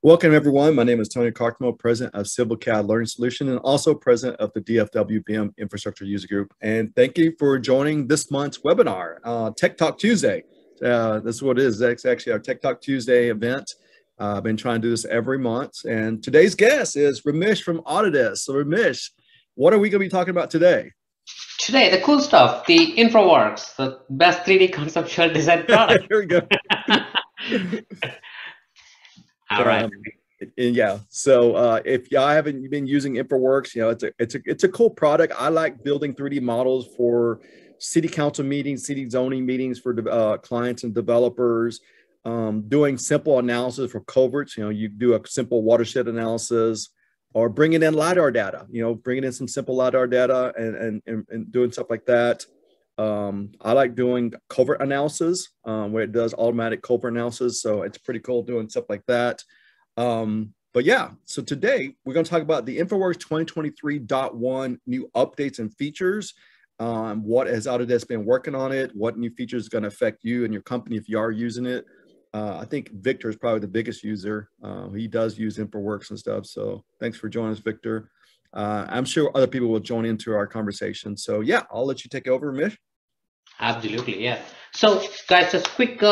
Welcome, everyone. My name is Tony Cartmo, president of CivilCAD Learning Solution and also president of the DFW BIM Infrastructure User Group. And thank you for joining this month's webinar, Tech Talk Tuesday. This is what it is. It's actually our Tech Talk Tuesday event. I've been trying to do this every month. And today's guest is Ramesh from Autodesk. So Ramesh, what are we going to be talking about today? Today, the cool stuff, the InfraWorks, the best 3D conceptual design product. Here we go. All right. And yeah, so if y'all haven't been using InfraWorks, you know, it's a cool product. I like building 3D models for city council meetings, city zoning meetings for clients and developers, doing simple analysis for culverts. You know, you do a simple watershed analysis, or bringing in LiDAR data. You know, bringing in some simple LiDAR data and doing stuff like that. I like doing culvert analysis where it does automatic culvert analysis. So it's pretty cool doing stuff like that. But yeah, so today we're going to talk about the InfraWorks 2023.1 new updates and features. What has Autodesk been working on it? What new features are going to affect you and your company if you are using it? I think Victor is probably the biggest user. He does use InfraWorks and stuff. So thanks for joining us, Victor. I'm sure other people will join into our conversation. So yeah, I'll let you take over, Ramesh. Absolutely, yeah. So guys, just quick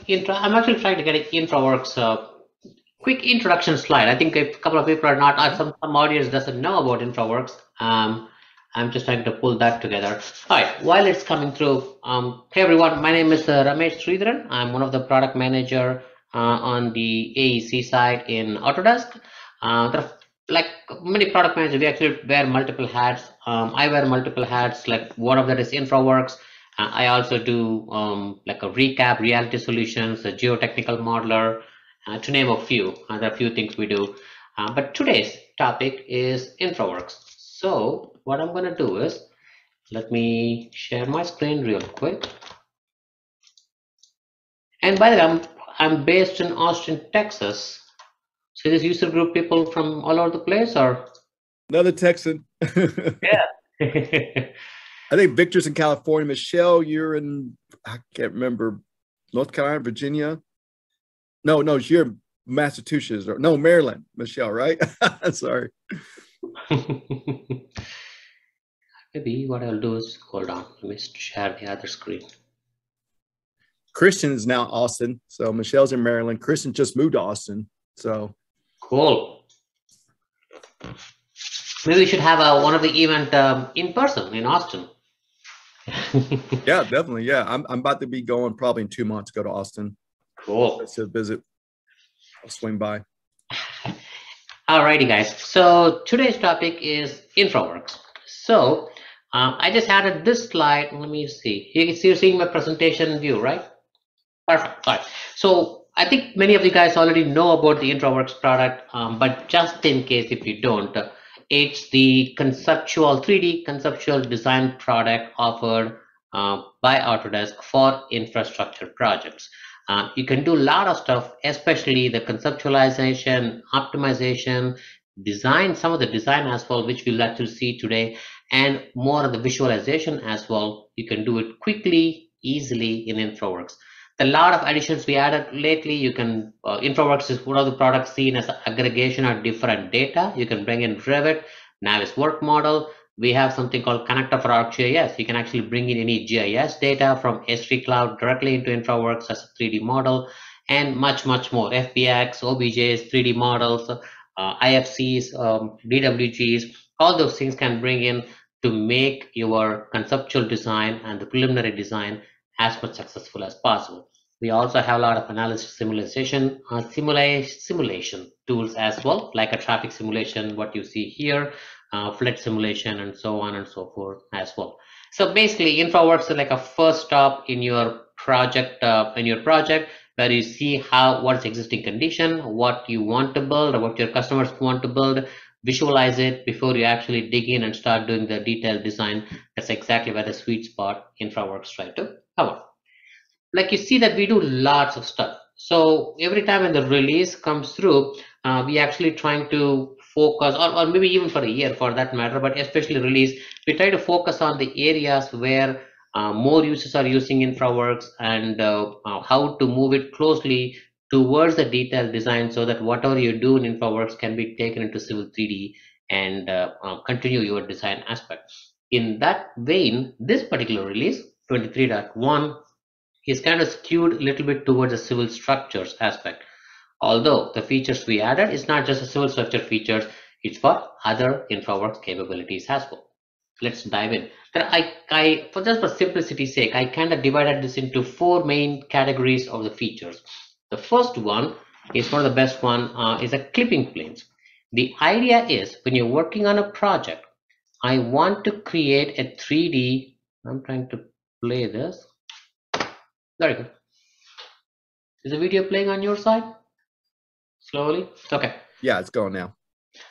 intro. I'm actually trying to get an InfraWorks quick introduction slide. I think a couple of people are not, some audience doesn't know about InfraWorks. I'm just trying to pull that together. All right, while it's coming through, hey everyone, my name is Ramesh Sridharan. I'm one of the product manager on the AEC side in Autodesk. There are, like many product managers, we actually wear multiple hats. I wear multiple hats, like one of that is InfraWorks. I also do like a recap, reality solutions, a geotechnical modeler, to name a few. There are a few things we do. But today's topic is InfraWorks. So what I'm going to do is, let me share my screen real quick. And by the way, I'm based in Austin, Texas. So this user group people from all over the place, or? Another Texan. Yeah. I think Victor's in California. Michelle, you're in, I can't remember, North Carolina, Virginia. No, you're in Massachusetts. Or, no, Maryland, Michelle, right? Sorry. Maybe what I'll do is, hold on, let me share the other screen. Christian is now Austin. So Michelle's in Maryland. Christian just moved to Austin. So cool. Maybe we should have one of the event in person in Austin. Yeah, definitely. Yeah, I'm about to be going probably in 2 months to go to Austin. Cool. Just to visit. I'll swing by. Alrighty, guys. So today's topic is InfraWorks. So I just added this slide. Let me see. You're seeing my presentation view, right? Perfect. All right. So I think many of you guys already know about the InfraWorks product, but just in case if you don't, it's the conceptual 3D conceptual design product offered by Autodesk for infrastructure projects. You can do a lot of stuff, especially the conceptualization, optimization, design, some of the design as well, which we'll actually see today, and more of the visualization as well. You can do it quickly, easily in InfraWorks. A lot of additions we added lately. You can InfraWorks is one of the products seen as aggregation of different data. You can bring in Revit, Navis work model. We have something called connector for ArcGIS. You can actually bring in any GIS data from S3 Cloud directly into InfraWorks as a 3D model, and much more. FBX, OBJs, 3D models, IFCs, DWGs, all those things can bring in to make your conceptual design and the preliminary design as much successful as possible. We also have a lot of analysis simulation tools as well, like a traffic simulation, what you see here, flood simulation, and so on and so forth as well. So basically, InfraWorks is like a first stop in your project, where you see what's existing condition, what you want to build, or what your customers want to build, visualize it before you actually dig in and start doing the detailed design. That's exactly where the sweet spot InfraWorks try to cover. Like you see that we do lots of stuff. So every time when the release comes through, we actually trying to focus, or maybe even for a year for that matter, but especially release, we try to focus on the areas where more users are using InfraWorks, and how to move it closely towards the detailed design so that whatever you do in InfraWorks can be taken into Civil 3D and continue your design aspect. In that vein, this particular release, 23.1, is kind of skewed a little bit towards the civil structures aspect. Although the features we added is not just a civil structure features, it's for other InfraWorks capabilities as well. Let's dive in. For just for simplicity's sake, I kind of divided this into 4 main categories of the features. The first one is one of the best one, is a clipping planes. The idea is when you're working on a project, I want to create a 3D. I'm trying to play this. There you go. Is the video playing on your side? Slowly? Okay. Yeah, it's going now.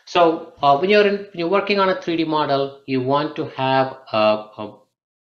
So when you're working on a 3D model, you want to have a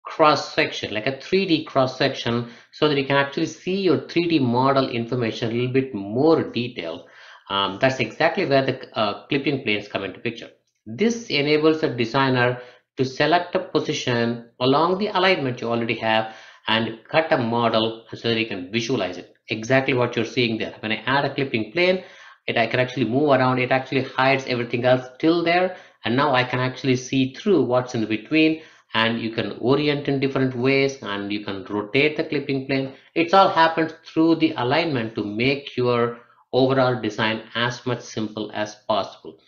cross section, like a 3D cross section, so that you can actually see your 3D model information a little bit more detailed. That's exactly where the clipping planes come into picture. This enables the designer to select a position along the alignment you already have and cut a model so that you can visualize it. Exactly what you're seeing there. When I add a clipping plane, I can actually move around. It actually hides everything else till there, and now I can actually see through what's in between, and you can orient in different ways, and you can rotate the clipping plane. It's all happens through the alignment to make your overall design as much simple as possible.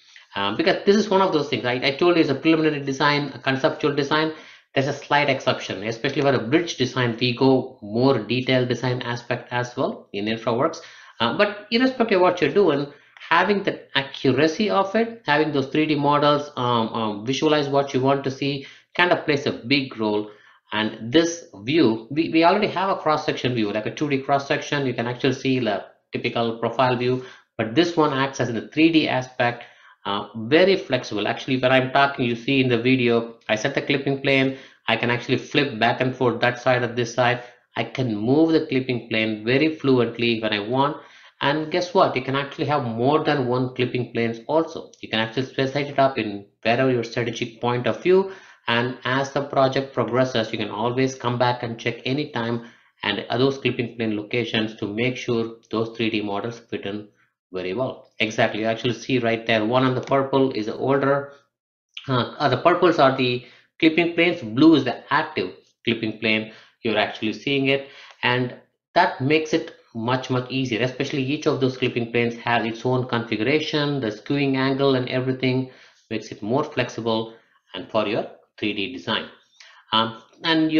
Because this is one of those things I told you, is a preliminary design, a conceptual design. There's a slight exception, especially for a bridge design. We go more detailed design aspect as well in InfraWorks. But irrespective of what you're doing, having the accuracy of it, having those 3D models visualize what you want to see, kind of plays a big role. And this view, we already have a cross-section view, like a 2D cross-section. You can actually see the typical profile view, but this one acts as in the 3D aspect. Very flexible. Actually, when I'm talking, you see in the video, I set the clipping plane. I can actually flip back and forth that side or this side. I can move the clipping plane very fluently when I want. And guess what? You can actually have more than one clipping planes also. You can actually set it up in wherever your strategic point of view. And as the project progresses, you can always come back and check anytime and those clipping plane locations to make sure those 3D models fit in very well. Exactly. You actually see right there, one on the purple is the older. The purples are the clipping planes. Blue is the active clipping plane. You're actually seeing it. And that makes it much easier, especially each of those clipping planes has its own configuration, the skewing angle and everything makes it more flexible and for your 3D design. And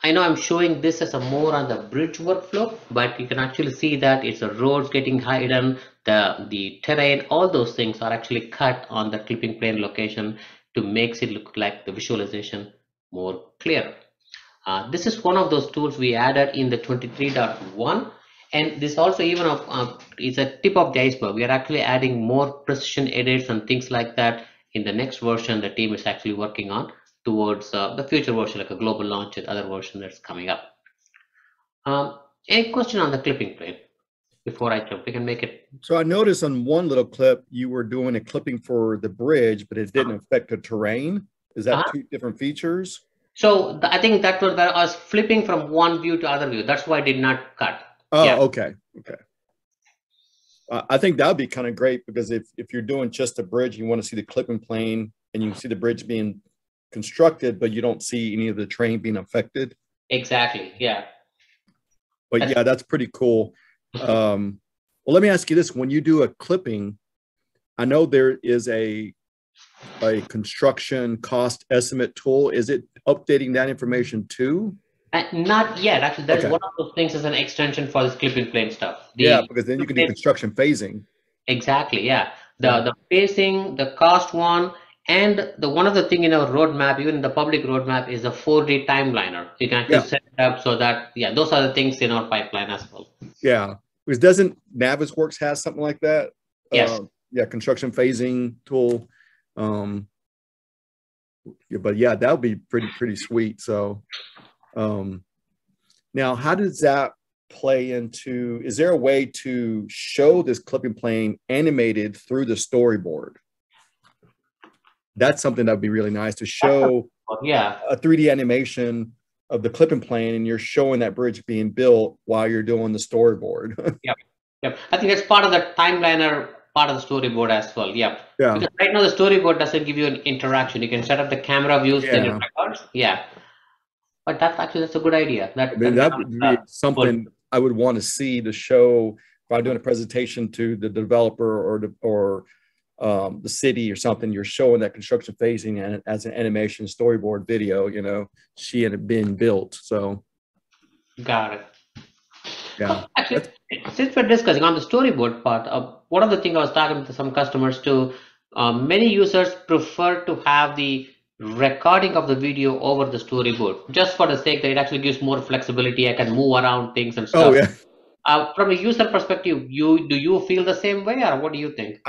I know I'm showing this as a more on the bridge workflow, but you can actually see that it's the roads getting hidden, the terrain, all those things are actually cut on the clipping plane location to make it look like the visualization more clear. This is one of those tools we added in the 23.1, and this also even is a tip of the iceberg. We are actually adding more precision edits and things like that in the next version the team is actually working on towards the future version, like a global launch and other version that's coming up. Any question on the clipping plane before I jump? We can make it. So I noticed on one little clip you were doing a clipping for the bridge, but it didn't affect the terrain. Is that two different features? So I think that was where I was flipping from one view to other view. That's why I did not cut. Oh, yeah. Okay. I think that would be kind of great, because if you're doing just a bridge, you want to see the clipping plane and you see the bridge being constructed, but you don't see any of the terrain being affected. Exactly. Yeah. But yeah, that's pretty cool. Well, let me ask you this: when you do a clipping, I know there is a construction cost estimate tool. Is it updating that information too? Not yet. Actually, that's one of those things as an extension for this clipping plane stuff. Yeah, because then you can do construction phasing. Exactly. Yeah. The phasing, the cost one, and the one of the thing in our roadmap, even in the public roadmap, is a 4D timeliner. You can actually set it up so that those are the things in our pipeline as well. Yeah, because doesn't Navisworks has something like that? Yes. Yeah, construction phasing tool. But yeah, that would be pretty sweet. So now how does that play into, is there a way to show this clipping plane animated through the storyboard? That's something that would be really nice to show. Yeah, a 3D animation of the clipping plane, and you're showing that bridge being built while you're doing the storyboard. yep, yep. I think that's part of the timeliner, part of the storyboard as well. Yep. Yeah. Because right now the storyboard doesn't give you an interaction. You can set up the camera views, then it records. Yeah. But that's a good idea. That would be something I would want to see, to show if I'm doing a presentation to the developer or the city or something. You're showing that construction phasing and as an animation storyboard video. You know, she had been built. So, got it. Yeah. Actually, since we're discussing on the storyboard part, one of the things I was talking to some customers too. Many users prefer to have the recording of the video over the storyboard, just for the sake that it actually gives more flexibility. I can move around things and stuff. Oh yeah. From a user perspective, do you feel the same way, or what do you think?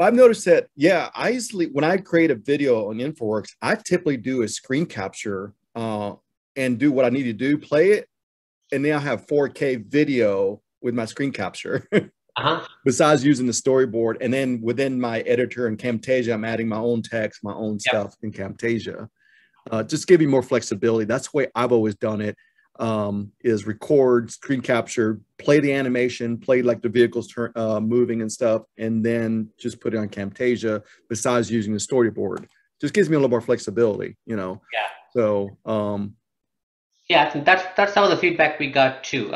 I've noticed that. Yeah, I usually, when I create a video on InfraWorks, I typically do a screen capture and do what I need to do, play it, and now have 4K video with my screen capture. Besides using the storyboard, and then within my editor in Camtasia, I'm adding my own text, my own stuff in Camtasia. Just give you more flexibility. That's the way I've always done it. Is record, screen capture, play the animation, play like the vehicles moving and stuff, and then just put it on Camtasia. Besides using the storyboard, just gives me a little more flexibility, you know. Yeah. So yeah, I think that's some of the feedback we got too.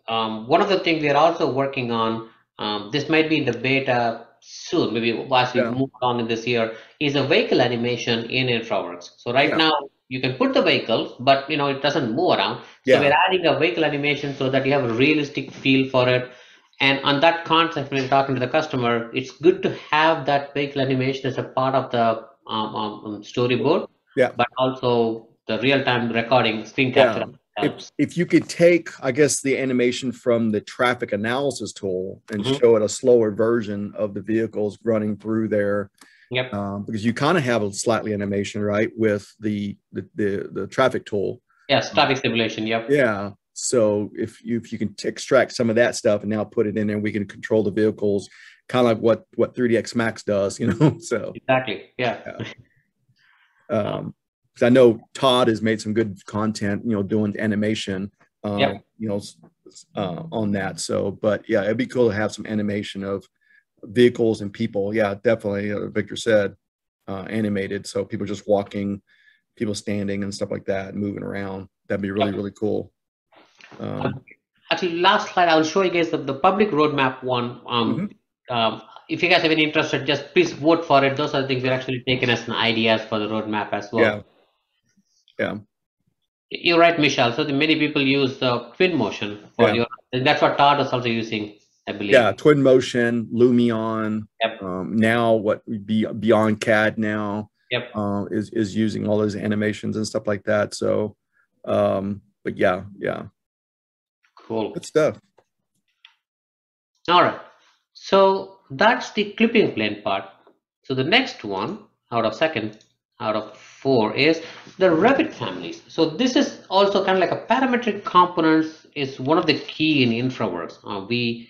One of the things we are also working on. This might be in the beta soon, maybe as we move on in this year, is a vehicle animation in InfraWorks. So right now you can put the vehicle, but you know it doesn't move around. So we're adding a vehicle animation so that you have a realistic feel for it. And on that concept, when you're talking to the customer, it's good to have that vehicle animation as a part of the storyboard. Yeah. But also the real-time recording, screen capture. If you could take, I guess, the animation from the traffic analysis tool and show it a slower version of the vehicles running through there, because you kind of have a slightly animation, right, with the traffic tool. Yes, traffic simulation. Yep. Yeah. So if you can extract some of that stuff and now put it in there, we can control the vehicles, kind of like what 3ds Max does, you know. So exactly. Yeah. I know Todd has made some good content, you know, doing animation, you know, on that. So, but yeah, it'd be cool to have some animation of vehicles and people. Yeah, definitely. Victor said animated. So people just walking, people standing and stuff like that, moving around. That'd be really, really cool. Actually, last slide, I'll show you guys the public roadmap one. If you guys have any interest, just please vote for it. Those are the things we're actually taking as ideas for the roadmap as well. Yeah. You're right, Michelle. So many people use Twinmotion for and that's what Todd is also using, I believe. Yeah, Twinmotion, Lumion. Now what Beyond CAD now is using all those animations and stuff like that. So, but yeah. Cool. Good stuff. All right. So that's the clipping plane part. So the next one out of 4 is the Revit families. So this is also kind of like a parametric components is one of the key in InfraWorks. We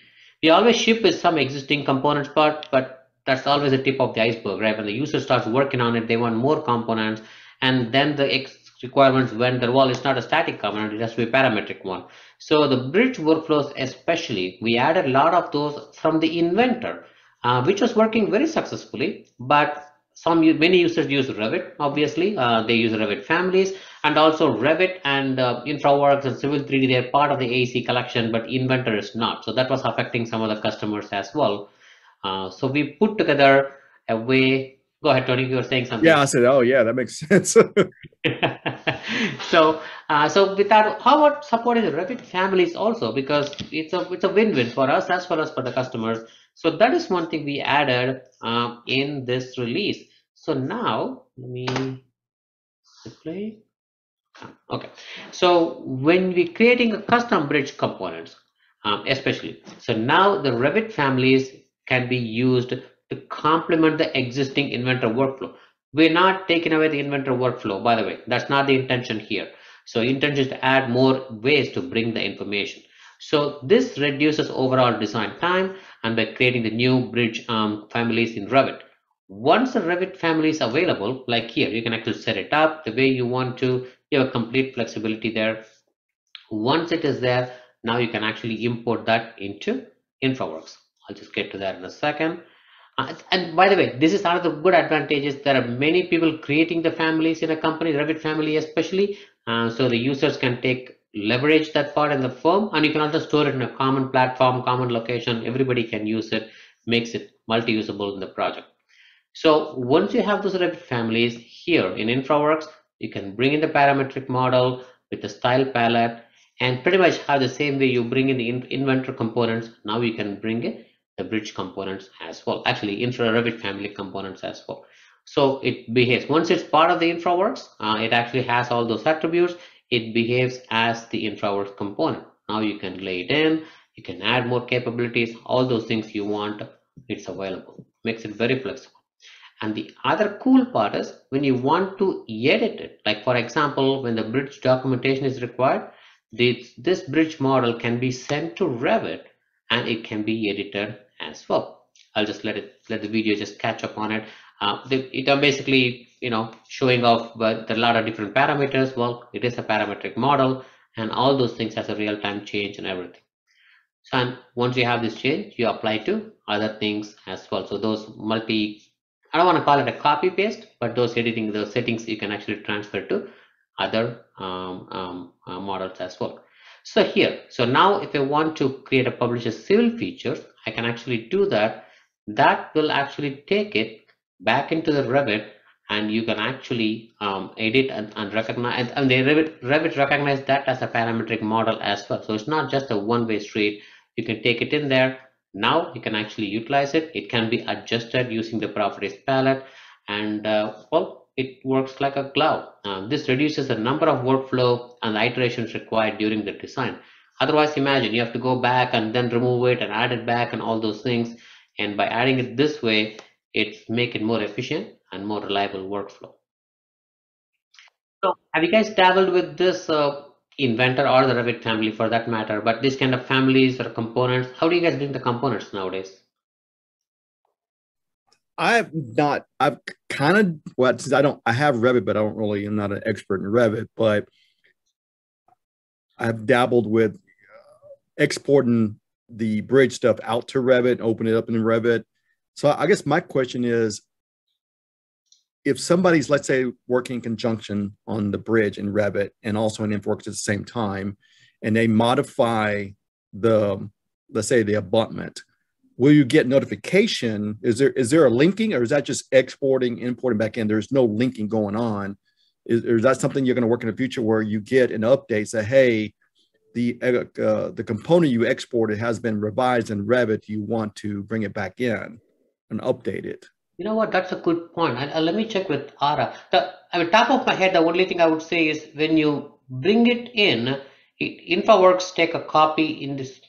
always ship with some existing components part, but that's always the tip of the iceberg, right? When the user starts working on it, they want more components, and then the requirements vendor, well, it's not a static component, it has to be a parametric one. So the bridge workflows especially, we added a lot of those from the inventor, which was working very successfully, but many users use Revit, obviously. They use Revit families, and also Revit and InfraWorks and Civil 3D, they're part of the AEC collection, but Inventor is not. So that was affecting some of the customers as well. So we put together a way. Go ahead, Tony, you were saying something. Yeah, I said, oh yeah, that makes sense. So with that, how about supporting the Revit families also? Because it's a win-win for us as well as for the customers. So that is one thing we added in this release. So now let me play. Okay. So when we're creating a custom bridge components, especially, so now the Revit families can be used to complement the existing Inventor workflow. We're not taking away the Inventor workflow, by the way. That's not the intention here. So intention is to add more ways to bring the information. So this reduces overall design time and by creating the new bridge families in Revit. Once the Revit family is available, like here, you can actually set it up the way you want to. You have complete flexibility there. Once it is there, now you can actually import that into InfraWorks. I'll just get to that in a second. And by the way, this is another good advantages. There are many people creating the families in a company, Revit family especially. So the users can leverage that part in the firm, and you can also store it in a common platform, common location. Everybody can use it, makes it multi-usable in the project. So once you have those Revit families here in InfraWorks, you can bring in the parametric model with the style palette and pretty much have the same way you bring in the inventor components. Now you can bring in the bridge components as well. Actually, Revit family components as well. So it behaves, once it's part of the InfraWorks, it actually has all those attributes. It behaves as the InfraWorks component. Now you can lay it in, you can add more capabilities, all those things you want, it's available. Makes it very flexible. And the other cool part is when you want to edit it, like for example, when the bridge documentation is required, this bridge model can be sent to Revit and it can be edited as well. I'll just let the video just catch up on it. It are basically, showing off, but there are a lot of different parameters. Well, it is a parametric model and all those things has a real-time change and everything. So, and once you have this change, you apply to other things as well. So those I don't want to call it a copy paste, but those settings you can actually transfer to other models as well. So here, so now if I want to create a publisher civil features, I can actually do that. That will actually take it back into the Revit, and you can actually edit and recognize, and the Revit recognize that as a parametric model as well. So it's not just a one-way street. You can take it in there. Now you can actually utilize it. It can be adjusted using the properties palette, and well, it works like a glove. This reduces the number of workflow and the iterations required during the design. Otherwise, imagine you have to go back and then remove it and add it back and all those things. And by adding it this way, it make it more efficient and more reliable workflow. So have you guys dabbled with this Inventor or the Revit family for that matter, but this kind of families or components? How do you guys bring the components nowadays? I've kind of, well, since I have Revit, but I'm not an expert in Revit, but I've dabbled with exporting the bridge stuff out to Revit, open it up in Revit. So I guess my question is, if somebody's, let's say, working in conjunction on the bridge in Revit and also in InfraWorks at the same time, and they modify let's say the abutment, will you get notification? Is there a linking, or is that just exporting, importing back in? There's no linking going on. Is that something you're going to work in the future where you get an update, say, hey, the component you exported has been revised in Revit. You want to bring it back in and update it? You know what? That's a good point. Let me check with Ara. Top of my head, the only thing I would say is when you bring it in, InfraWorks take a copy in this.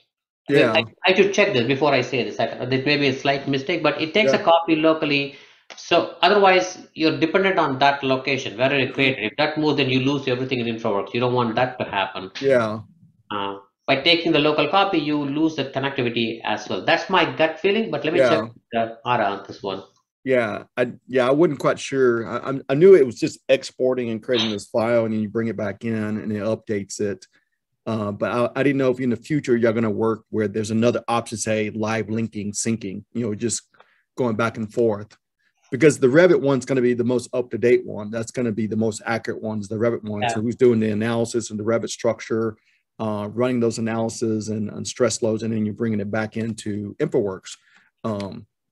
Yeah. I should check this before I say this. That may be a slight mistake, but it takes a copy locally. So otherwise, you're dependent on that location where you create it. If that moves, then you lose everything in InfraWorks. You don't want that to happen. Yeah. By taking the local copy, you lose the connectivity as well. That's my gut feeling, but let me check Ara on this one. Yeah, I wasn't quite sure. I knew it was just exporting and creating this file, and then you bring it back in and it updates it. But I didn't know if in the future you're going to work where there's another option, say live linking, syncing, just going back and forth. Because the Revit one's going to be the most up-to-date one. That's going to be the most accurate ones, the Revit one. Yeah. So who's doing the analysis and the Revit structure, running those analyses and stress loads, and then you're bringing it back into InfraWorks.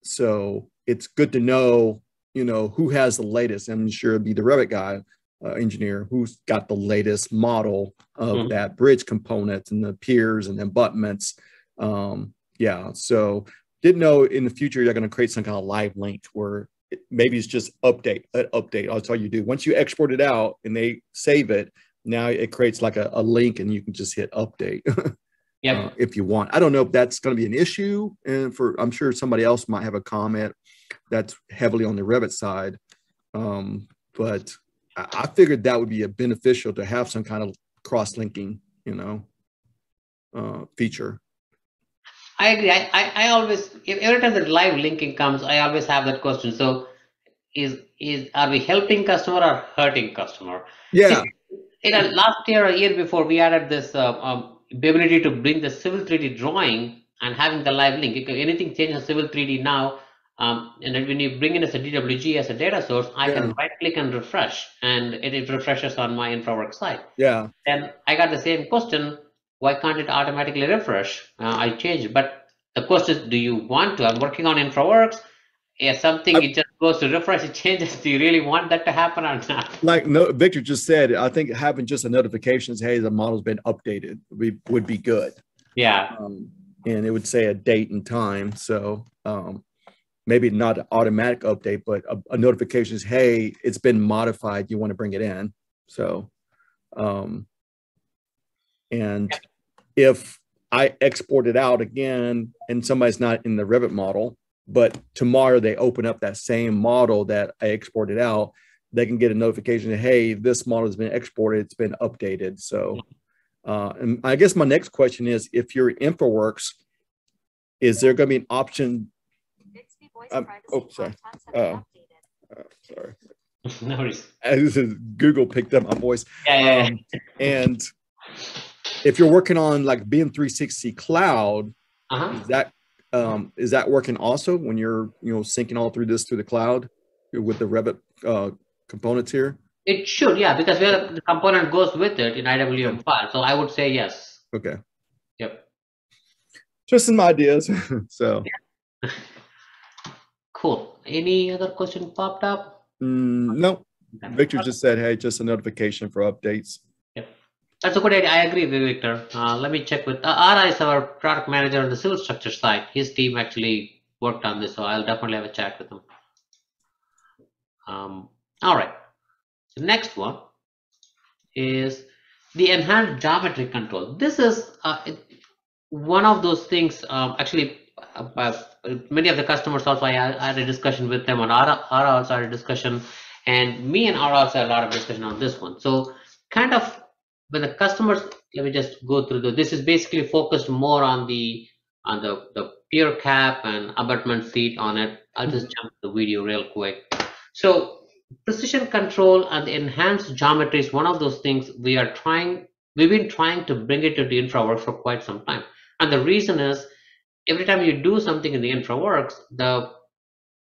So it's good to know, who has the latest. I'm sure it'd be the Revit guy, engineer, who's got the latest model of that bridge component and the piers and the abutments. Yeah, so didn't know in the future you're going to create some kind of live link where maybe it's just update. That's all you do. Once you export it out and they save it, now it creates like a link and you can just hit update. Yeah. If you want. I don't know if that's going to be an issue, and I'm sure somebody else might have a comment that's heavily on the Revit side. But I figured that would be beneficial to have some kind of cross-linking, feature. I agree. I always, every time the live linking comes, I always have that question. So are we helping customer or hurting customer? Yeah. Last year or year before, we added this ability to bring the Civil 3D drawing and having the live link. If anything changes Civil 3D now, and then when you bring in as a DWG as a data source, I can right click and refresh, and it refreshes on my InfraWorks site. Yeah. Then I got the same question, why can't it automatically refresh? I changed, but the question is, do you want to? I'm working on InfraWorks. Yeah, something it just goes to refresh, it changes. Do you really want that to happen or not? Like Victor just said, I think having just a notification, hey, the model's been updated, would be good. Yeah. And it would say a date and time. So maybe not an automatic update, but a notification is, hey, it's been modified. You want to bring it in. So, and if I export it out again and somebody's not in the Revit model, but tomorrow they open up that same model that I exported out, they can get a notification that, hey, this model has been exported, it's been updated. So, and I guess my next question is, if you're InfraWorks, is there going to be an option? Sorry. Sorry. No worries. This is Google picked up my voice. Yeah. And if you're working on like BIM 360 Cloud, is that working also when you're syncing all through the cloud with the Revit components here? It should, yeah, because the component goes with it in IWM file. So I would say yes. Okay. Yep. Just some ideas. So. Yeah. Cool. Any other question popped up? No. Victor just said, hey, just a notification for updates. Yep. That's a good idea. I agree with Victor. Let me check with Ara is our product manager on the civil structure side. His team actually worked on this, so I'll definitely have a chat with him. All right. The next one is the enhanced geometry control. This is one of those things. Actually, many of the customers also, I had a discussion with them, and Ara also had a discussion, and me and Ara also had a lot of discussion on this one. So kind of when the customers, let me just go through this is basically focused more on the pier cap and abutment seat on it. I'll just jump to the video real quick. So precision control and the enhanced geometry is one of those things we've been trying to bring it to the InfraWorks for quite some time. And the reason is, every time you do something in the InfraWorks,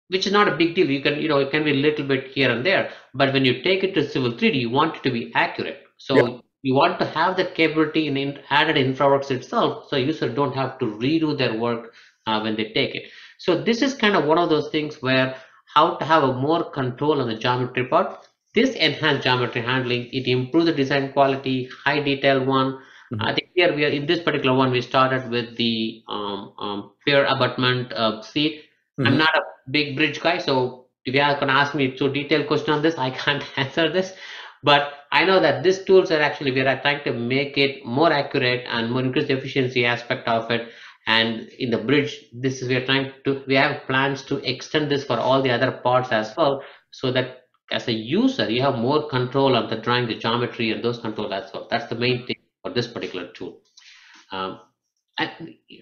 which is not a big deal, you can, it can be a little bit here and there, but when you take it to Civil 3D, you want it to be accurate. So you want to have that capability in added InfraWorks itself, so users don't have to redo their work when they take it. So this is kind of one of those things where how to have a more control on the geometry part. This enhanced geometry handling, it improves the design quality, high detail one. I think here we are in this particular one, we started with the pier abutment seat. I'm not a big bridge guy, so if you are going to ask me a detailed question on this, I can't answer this. But I know that these tools are actually, we are trying to make it more accurate and more increase the efficiency aspect of it. And in the bridge, we have plans to extend this for all the other parts as well, so that as a user, you have more control on the drawing, the geometry, and those controls as well. That's the main thing for this particular tool. I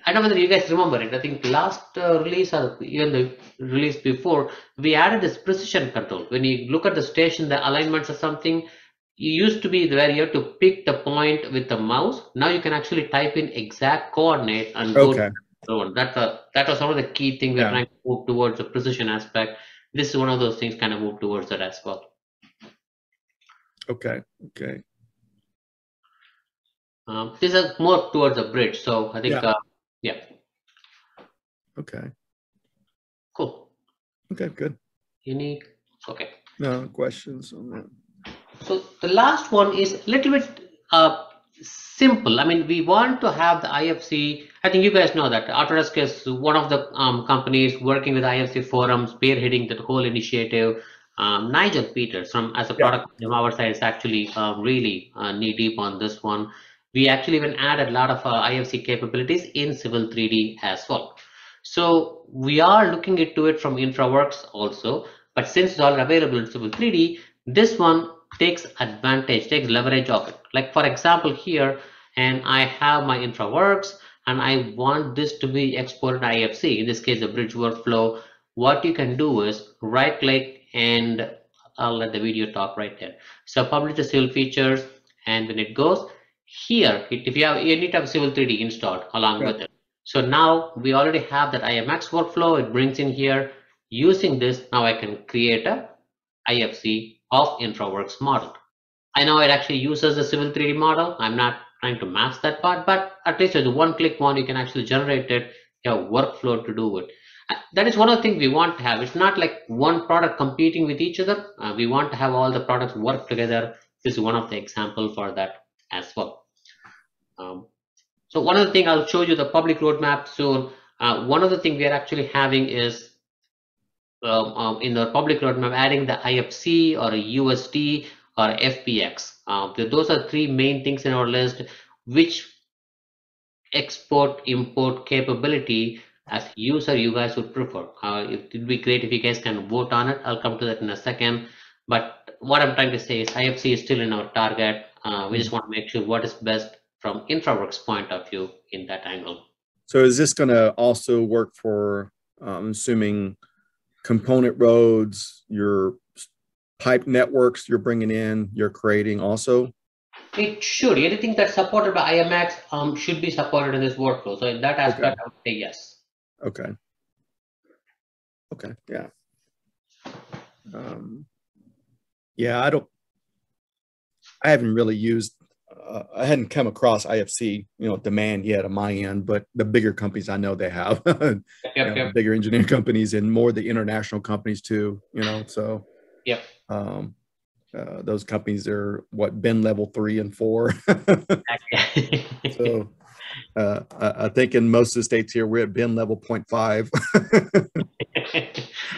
don't know whether you guys remember it. I think last release or even the release before, we added this precision control. When you look at the station, the alignments or something, you used to be where you have to pick the point with the mouse. Now you can actually type in exact coordinate and go to the one. That was one of the key things we're trying to move towards, the precision aspect. This is one of those things kind of move towards that as well. Okay. This is more towards a bridge, so I think Okay. Cool. Okay, good. Okay. No questions on that. So the last one is a little bit simple. I mean, we want to have the IFC. I think you guys know that Autodesk is one of the companies working with IFC Forum, spearheading that whole initiative. Nigel Peters, as a product from our side, is actually really knee deep on this one. We actually even added a lot of IFC capabilities in Civil 3D as well. So we are looking into it from InfraWorks also, but since it's all available in Civil 3D, this one takes leverage of it. Like for example here, and I have my InfraWorks, and I want this to be exported IFC, in this case, the bridge workflow. What you can do is right click, and I'll let the video talk right there. So publish the civil features, and when it goes here, if you need to have Civil 3D installed along with it. So now we already have that IMX workflow. It brings in here. Using this, now I can create a IFC of InfraWorks model. I know it actually uses the Civil 3D model. I'm not trying to mask that part, but at least with the one-click one, you can actually generate it, you have workflow to do it. That is one of the things we want to have. It's not like one product competing with each other. We want to have all the products work together. This is one of the examples for that as well. So one of the things, I'll show you the public roadmap soon. One of the things we are actually having is in the public roadmap, adding the IFC or a USD or FPX. Those are three main things in our list. Which export import capability as user you guys would prefer? It would be great if you guys can vote on it. I'll come to that in a second. But what I'm trying to say is IFC is still in our target. We just want to make sure what is best from InfraWorks point of view in that angle. So is this going to also work for, I'm assuming, component roads, your pipe networks you're bringing in, you're creating also? It should. Anything that's supported by IMX should be supported in this workflow. So in that aspect, I would say yes. Okay. Okay. Yeah. Yeah, I haven't really used, I hadn't come across IFC, demand yet on my end, but the bigger companies I know they have, bigger engineering companies and more the international companies too, so. Yep. Those companies are BIN level 3 and 4. So I think in most of the states here, we're at BIN level 0.5.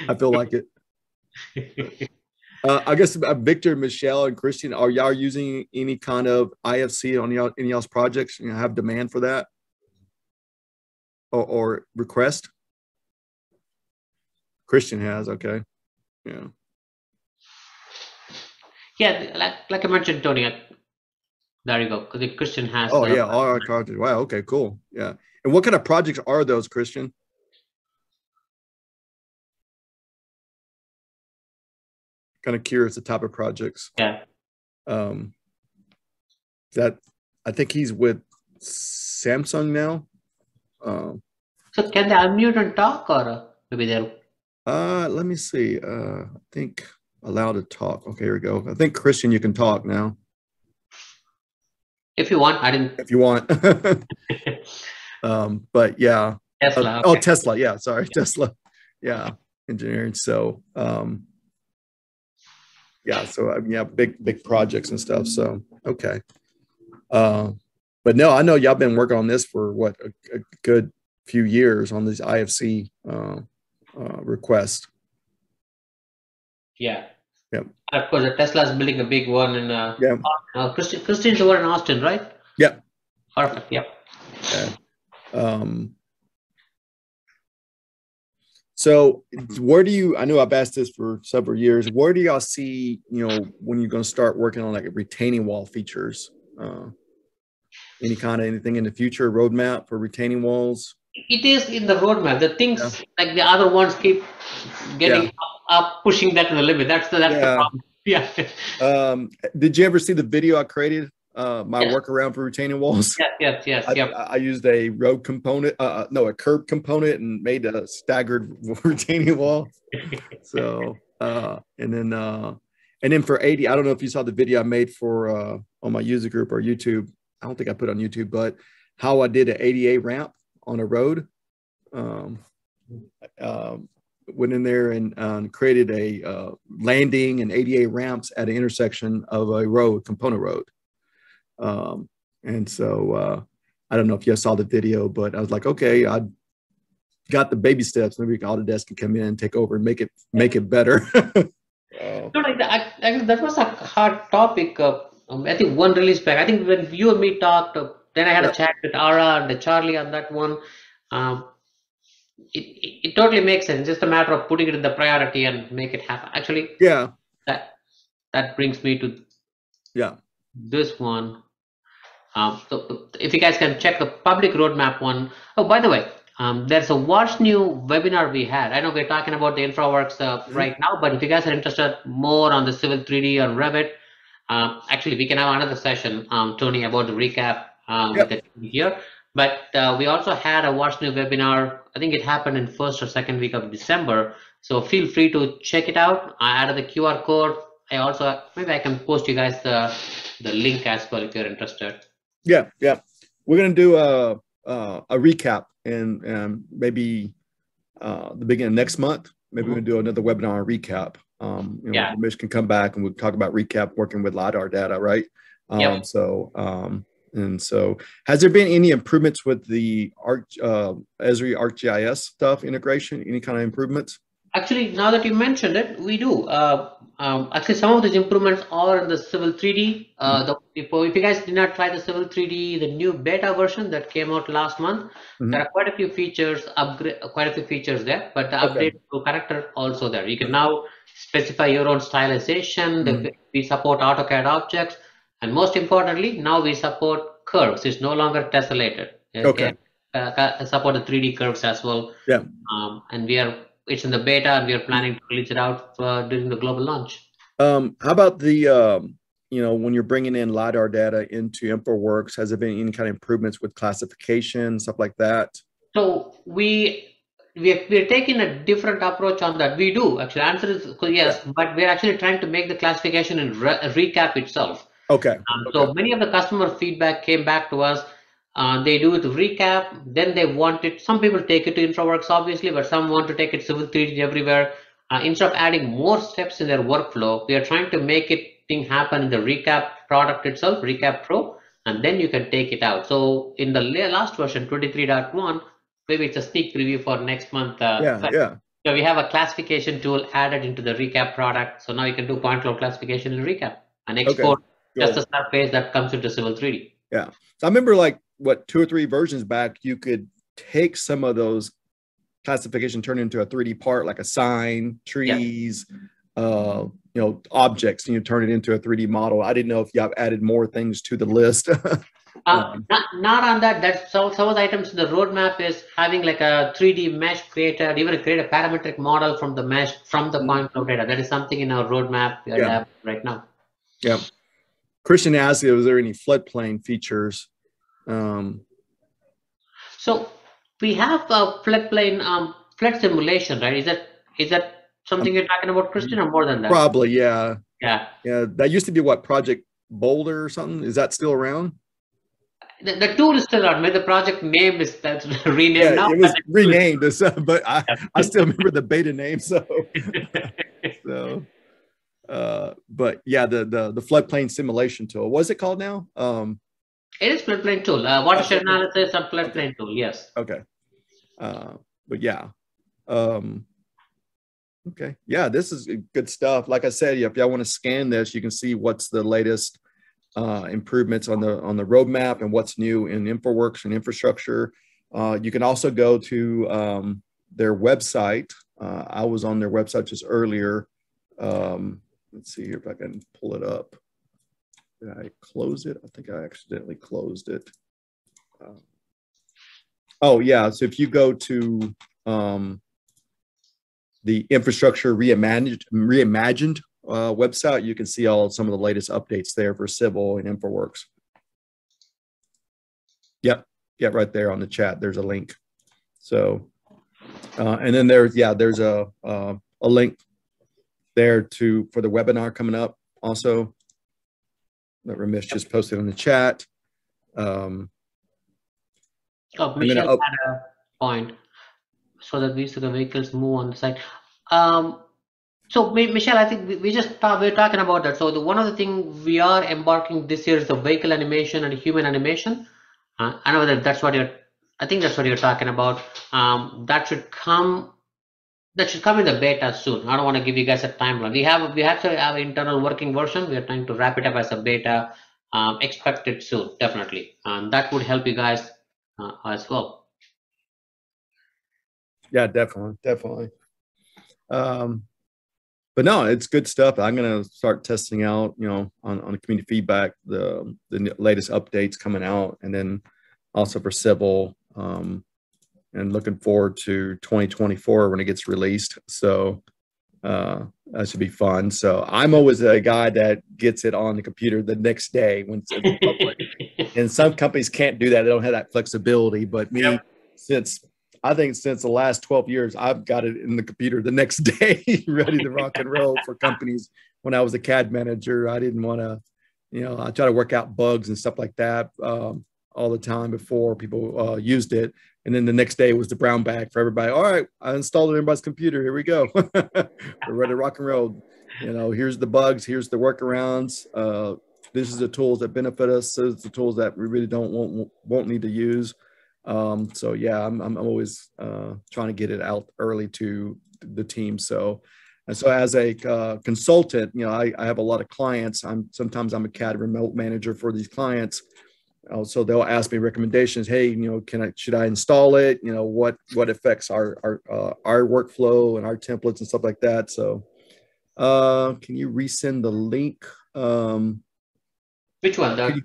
I feel like it. I guess Victor, Michelle, and Christian, are y'all using any kind of IFC on y'all's projects? Have demand for that or request? Christian has, okay. Yeah. Yeah, like I mentioned, Tony, there you go. The Christian has. Oh, yeah, all our projects. Wow, okay, cool. Yeah. And what kind of projects are those, Christian? Kind of curious the type of projects. Yeah. That I think he's with Samsung now. So can they unmute and talk, or maybe they're? Let me see. I think allow to talk. Okay, here we go. I think Christian, you can talk now. If you want, I didn't. If you want. But yeah. Tesla. Okay. Oh, Tesla. Yeah, sorry, Tesla. Yeah, engineering. So yeah, so yeah, big projects and stuff. So okay. But no, I know y'all been working on this for what a good few years on these IFC requests. Yeah. Yep. Of course, Tesla is building a big one in yeah. Christian's over in Austin, right? Yep. Perfect. Yep. Yeah. So where do you, I know I've asked this for several years, where do y'all see, when you're going to start working on like retaining wall features? Anything in the future roadmap for retaining walls? It is in the roadmap. The things like the other ones keep getting up, pushing that to the limit. That's the problem. Yeah. Did you ever see the video I created? My workaround for retaining walls. Yes. I used a road component, a curb component, and made a staggered retaining wall. So, and then for 80, I don't know if you saw the video I made for on my user group or YouTube. I don't think I put it on YouTube, but how I did an ADA ramp on a road. Went in there and created a landing and ADA ramps at an intersection of a road, component road. And so I don't know if you saw the video, but I was like, okay, I got the baby steps. Maybe Autodesk can come in and take over and make it better. That was a hard topic. I think one release back. I think when you and me talked, then I had a chat with Ara and Charlie on that one. It totally makes sense. It's just a matter of putting it in the priority and make it happen. Actually, that brings me to this one. So if you guys can check the public roadmap one. Oh, by the way, there's a what's new webinar we had. I know we're talking about the InfraWorks right now, but if you guys are interested more on the Civil 3D or Revit, actually we can have another session, Tony, about the recap with the team here. But we also had a what's new webinar. I think it happened in first or second week of December. So feel free to check it out. I added the QR code. I also, maybe I can post you guys the link as well if you're interested. Yeah, we're gonna do a recap and maybe the beginning of next month. Maybe we're gonna do another webinar on recap. Mitch can come back and we'll talk about recap working with LiDAR data, right? So has there been any improvements with the Esri ArcGIS stuff integration? Any kind of improvements? Actually, now that you mentioned it, we do. Actually, some of these improvements are in the Civil 3D. If you guys did not try the Civil 3D, the new beta version that came out last month, there are quite a few features, there, but the update to connector also there. You can now specify your own stylization. We support AutoCAD objects, and most importantly, now we support curves. It's no longer tessellated. Support the 3D curves as well. And it's in the beta, and we are planning to release it out during the global launch. How about the when you're bringing in LiDAR data into InfraWorks, has there been any kind of improvements with classification, stuff like that? So we're taking a different approach on that. We do actually. Answer is yes, but we're actually trying to make the classification in recap itself. So many of the customer feedback came back to us. They do it recap, then they want it. Some people take it to InfraWorks, obviously, but some want to take it Civil 3D everywhere. Instead of adding more steps in their workflow, we are trying to make thing happen in the recap product itself, Recap Pro, and then you can take it out. So in the last version, 23.1, maybe it's a sneak preview for next month. So we have a classification tool added into the Recap product. So now you can do point cloud classification in Recap and export just the surface that comes into Civil 3D. So I remember like 2 or 3 versions back, you could take some of those classification, turn into a 3D part, like a sign, trees, objects, and you turn it into a 3D model. I didn't know if you have added more things to the list. Not on that. That's some of the items in the roadmap is having like a 3D mesh created, even create a parametric model from the mesh, from the point cloud data. That is something in our roadmap we are right now. Christian asked, was there any floodplain features? So we have a floodplain flood simulation, right? Is that something you're talking about, Christian, or more than that? Probably, yeah. That used to be what, Project Boulder or something? Is that still around? The tool is still on. The project name is renamed now. It was renamed, but I still remember the beta name. But yeah, the floodplain simulation tool. What's it called now? It is floodplain tool. Watershed analysis and floodplain tool. Yes. But yeah. This is good stuff. Like I said, if y'all want to scan this, you can see what's the latest improvements on the roadmap and what's new in InfraWorks and infrastructure. You can also go to their website. I was on their website just earlier. Let's see here if I can pull it up. Did I close it? I think I accidentally closed it. So if you go to the Infrastructure Reimagined website, you can see some of the latest updates there for Civil and InfraWorks. Right there on the chat, there's a link. So, and then there's a link there for the webinar coming up also that Ramesh just posted in the chat. Michelle had a point, so that these are the vehicles move on the side. So Michelle, I think we're talking about that. So one of the things we are embarking this year is the vehicle animation and human animation. I know that's what I think that's what you're talking about. That should come in the beta soon. I don't want to give you guys a timeline. We actually have an internal working version. We are trying to wrap it up as a beta. Expect it soon, definitely. And that would help you guys as well. Yeah, definitely. but no, it's good stuff. I'm going to start testing out, on the community feedback, the latest updates coming out, and then also for civil, and looking forward to 2024 when it gets released. So that should be fun. So I'm always a guy that gets it on the computer the next day when it's public. And some companies can't do that. They don't have that flexibility. But me, yep. since the last 12 years, I've got it in the computer the next day, ready to rock and roll for companies. When I was a CAD manager, I didn't want to, I try to work out bugs and stuff like that all the time before people used it. And then the next day was the brown bag for everybody. All right, I installed it on everybody's computer. Here we go. We're ready to rock and roll. Here's the bugs. Here's the workarounds. This is the tools that benefit us. Those are the tools that we really won't need to use. So yeah, I'm always trying to get it out early to the team. So as a consultant, I have a lot of clients. Sometimes I'm a CAD remote manager for these clients. So they'll ask me recommendations. Hey, should I install it? What affects our workflow and our templates and stuff like that. So can you resend the link? Which one? Can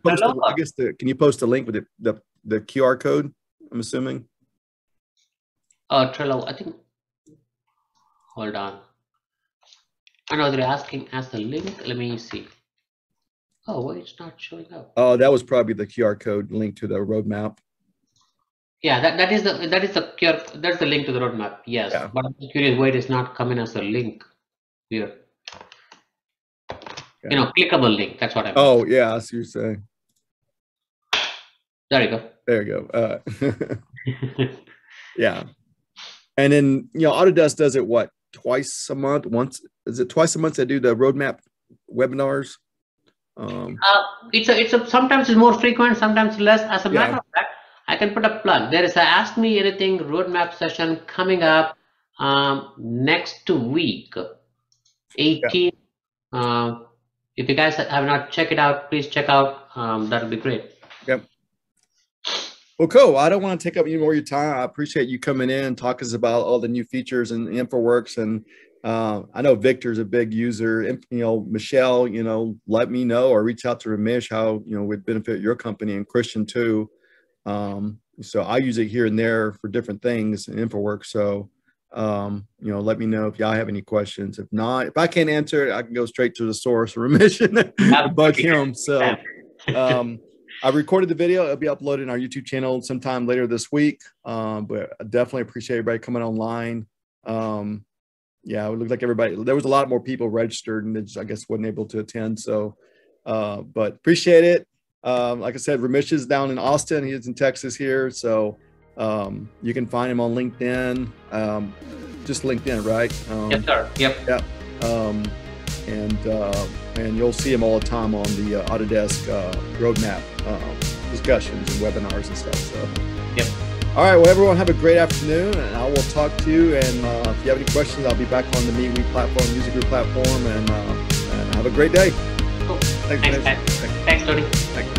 you post a link with the QR code? I'm assuming. Trello, I think. Hold on. I know they're asking as the link. Let me see. Oh, why it's not showing up? Oh, that was probably the QR code link to the roadmap. Yeah, that is the QR. That's the link to the roadmap. Yes, yeah. But I'm curious why it is not coming as a link here. Yeah. Clickable link. That's what I mean. Oh yeah, I see what you're saying. There you go. There you go. Yeah, and then Autodesk does it what, twice a month? Once, is it twice a month they do the roadmap webinars? It's sometimes it's more frequent, sometimes less. As a matter of fact, I can put a plug. There is a Ask Me Anything roadmap session coming up next week, 18. Yeah. If you guys have not checked it out, please check out. That would be great. Yep. Well, cool. I don't want to take up any more of your time. I appreciate you coming in and talking to us about all the new features in InfraWorks. And I know Victor's a big user. Michelle, let me know or reach out to Ramesh how would benefit your company, and Christian too. So I use it here and there for different things in InfraWorks. So let me know if y'all have any questions. If not, if I can't answer it, I can go straight to the source, Ramesh, and bug him. So I recorded the video. It'll be uploaded on our YouTube channel sometime later this week. But I definitely appreciate everybody coming online. Yeah, it looked like there was a lot more people registered and they just, I guess, wasn't able to attend. So, but appreciate it. Like I said, Ramesh is down in Austin. He is in Texas here. So you can find him on LinkedIn, just LinkedIn, right? Yes, sir. Yep. Yeah. And you'll see him all the time on the Autodesk roadmap discussions and webinars and stuff. So, yep. All right, well, everyone have a great afternoon, and I will talk to you. And if you have any questions, I'll be back on the MeetWe platform, User Group platform, and have a great day. Cool. Thanks, Tony. Thanks.